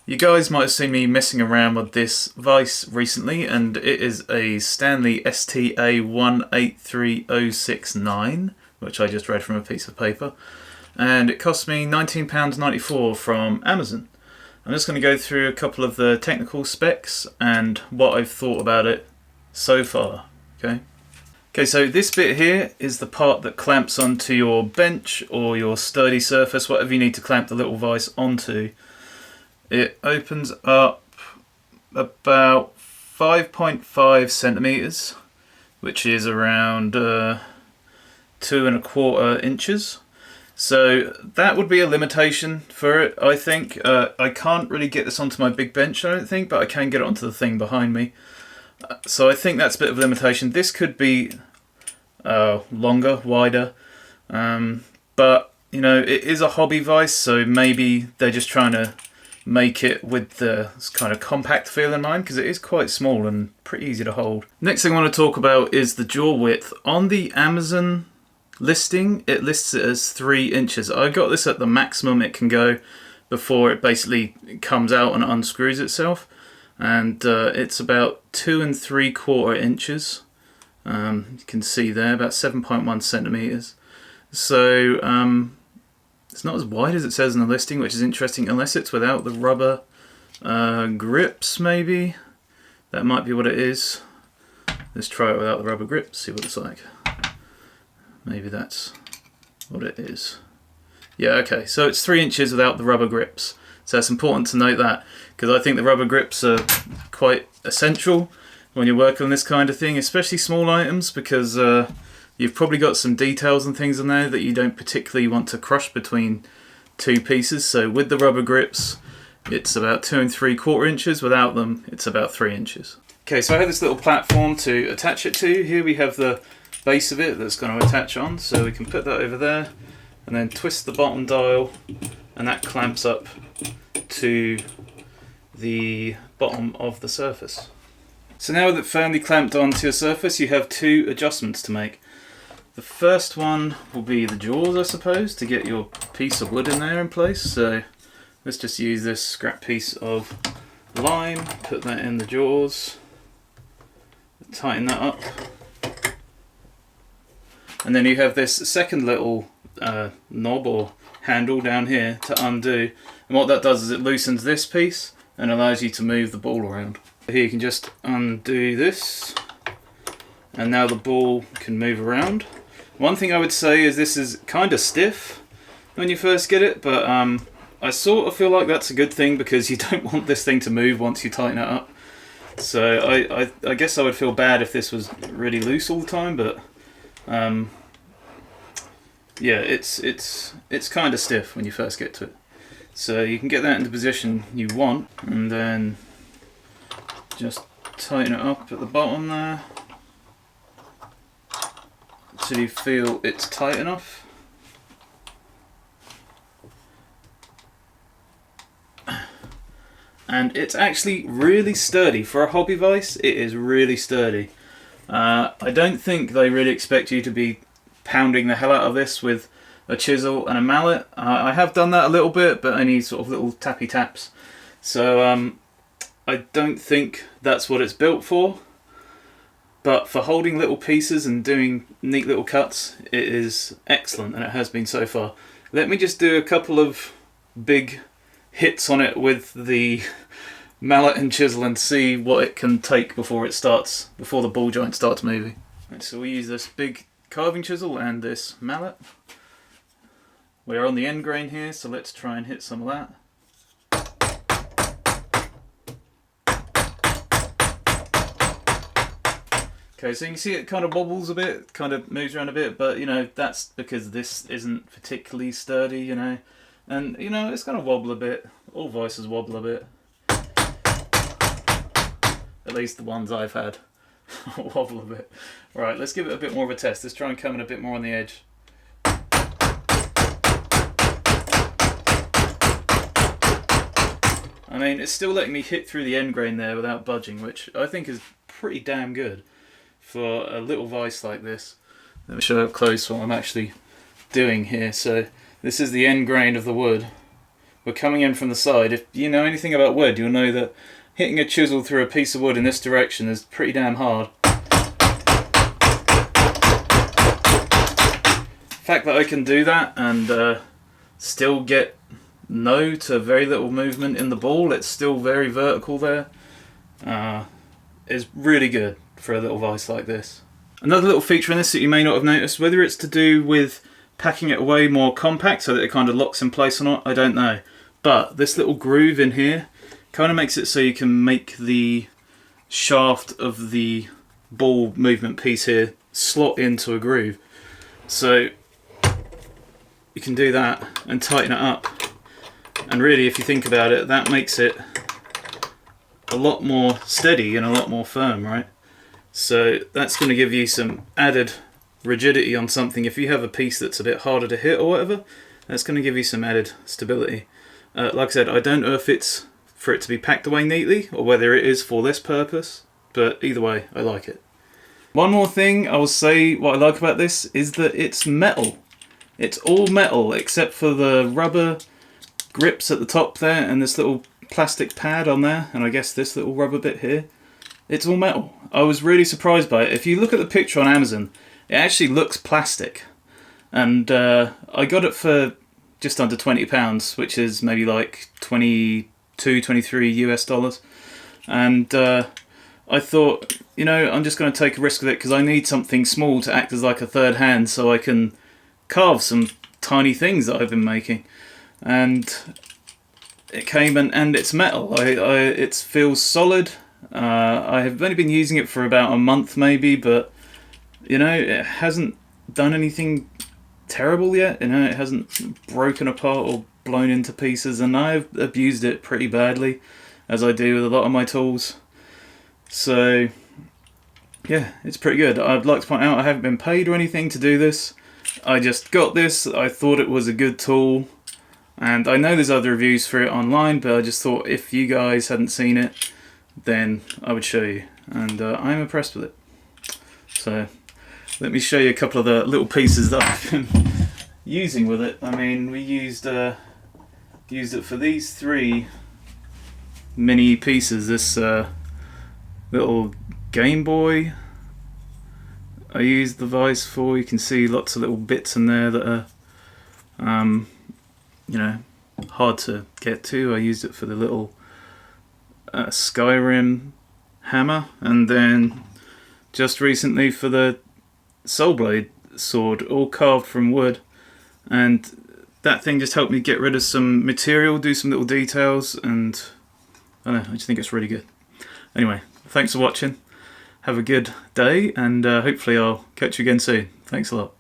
You guys might have seen me messing around with this vise recently, and it is a Stanley STA183069, which I just read from a piece of paper, and it cost me £19.94 from Amazon. I'm just going to go through a couple of the technical specs and what I've thought about it so far. Okay, so this bit here is the part that clamps onto your bench or your sturdy surface, whatever you need to clamp the little vise onto. It opens up about 5.5 centimeters, which is around 2¼ inches. So that would be a limitation for it, I think. I can't really get this onto my big bench, I don't think, but I can get it onto the thing behind me. So I think that's a bit of a limitation. This could be longer, wider, but you know, it is a hobby vise, so maybe they're just trying to make it with the kind of compact feel in mind, because it is quite small and pretty easy to hold. Next thing I want to talk about is the jaw width. On the Amazon listing, it lists it as 3 inches. I got this at the maximum it can go before it basically comes out and unscrews itself, and it's about 2¾ inches. You can see there, about 7.1 centimeters. So it's not as wide as it says in the listing, which is interesting, unless it's without the rubber grips, maybe. That might be what it is. Let's try it without the rubber grips, see what it's like. Maybe that's what it is. Yeah, okay, so it's 3 inches without the rubber grips. So it's important to note that, because I think the rubber grips are quite essential when you're working on this kind of thing, especially small items, because you've probably got some details and things on there that you don't particularly want to crush between 2 pieces. So with the rubber grips, it's about 2¾ inches. Without them, it's about 3 inches. Okay, so I have this little platform to attach it to. Here we have the base of it that's going to attach on, so we can put that over there and then twist the bottom dial, and that clamps up to the bottom of the surface. So now that firmly clamped onto your surface, you have 2 adjustments to make. The first one will be the jaws, I suppose, to get your piece of wood in there in place. So let's just use this scrap piece of lime, put that in the jaws, tighten that up. And then you have this second little knob or handle down here to undo. And what that does is it loosens this piece and allows you to move the ball around. Here you can just undo this, and now the ball can move around. One thing I would say is this is kind of stiff when you first get it, but I sort of feel like that's a good thing, because you don't want this thing to move once you tighten it up. So I guess I would feel bad if this was really loose all the time, but yeah, it's kind of stiff when you first get to it. So you can get that in the position you want, and then just tighten it up at the bottom there until you feel it's tight enough. And it's actually really sturdy. For a hobby vise, it is really sturdy. I don't think they really expect you to be pounding the hell out of this with a chisel and a mallet. I have done that a little bit, but only sort of little tappy taps. So I don't think that's what it's built for. But for holding little pieces and doing neat little cuts, it is excellent, and it has been so far. Let me just do a couple of big hits on it with the mallet and chisel and see what it can take before the ball joint starts moving. Right, so we use this big carving chisel and this mallet. We're on the end grain here, so let's try and hit some of that. Okay, so you can see it kind of wobbles a bit, kind of moves around a bit, but you know, that's because this isn't particularly sturdy, you know, and you know, it's going to wobble a bit. All vices wobble a bit. At least the ones I've had wobble a bit. Right, let's give it a bit more of a test. Let's try and come in a bit more on the edge. I mean, it's still letting me hit through the end grain there without budging, which I think is pretty damn good for a little vise like this. Let me show up close what I'm actually doing here. So this is the end grain of the wood. were coming in from the side. If you know anything about wood, you'll know that hitting a chisel through a piece of wood in this direction is pretty damn hard. The fact that I can do that and still get no to very little movement in the ball, it's still very vertical there, is really good for a little vise like this. Another little feature in this that you may not have noticed, whether it's to do with packing it away more compact so that it kind of locks in place or not, I don't know. But this little groove in here kind of makes it so you can make the shaft of the ball movement piece here slot into a groove. So you can do that and tighten it up. And really, if you think about it, that makes it a lot more steady and a lot more firm, right? So that's going to give you some added rigidity on something. If you have a piece that's a bit harder to hit or whatever, that's going to give you some added stability. Like I said, I don't know if it's for it to be packed away neatly or whether it is for this purpose, but either way, I like it. One more thing I will say what I like about this is that it's metal. It's all metal except for the rubber grips at the top there and this little plastic pad on there, and I guess this little rubber bit here. It's all metal. I was really surprised by it. If you look at the picture on Amazon, it actually looks plastic. And I got it for just under £20, which is maybe like 22, 23 US dollars. And I thought, you know, I'm just going to take a risk with it because I need something small to act as like a third hand so I can carve some tiny things that I've been making. And it came and it's metal. It feels solid. I have only been using it for about a month maybe, but you know, it hasn't done anything terrible yet. You know, it hasn't broken apart or blown into pieces, and I've abused it pretty badly, as I do with a lot of my tools. So yeah, it's pretty good. I'd like to point out I haven't been paid or anything to do this. I just got this. I thought it was a good tool, and I know there's other reviews for it online, but I just thought if you guys hadn't seen it, then I would show you, and I'm impressed with it. So let me show you a couple of the little pieces that I've been using with it. I mean, we used it for these three mini pieces. This little Game Boy I used the vise for. You can see lots of little bits in there that are you know, hard to get to. I used it for the little Skyrim hammer, and then just recently for the Soul Blade sword, all carved from wood. And that thing just helped me get rid of some material, do some little details, and I don't know, I just think it's really good. Anyway, thanks for watching. Have a good day, and hopefully I'll catch you again soon. Thanks a lot.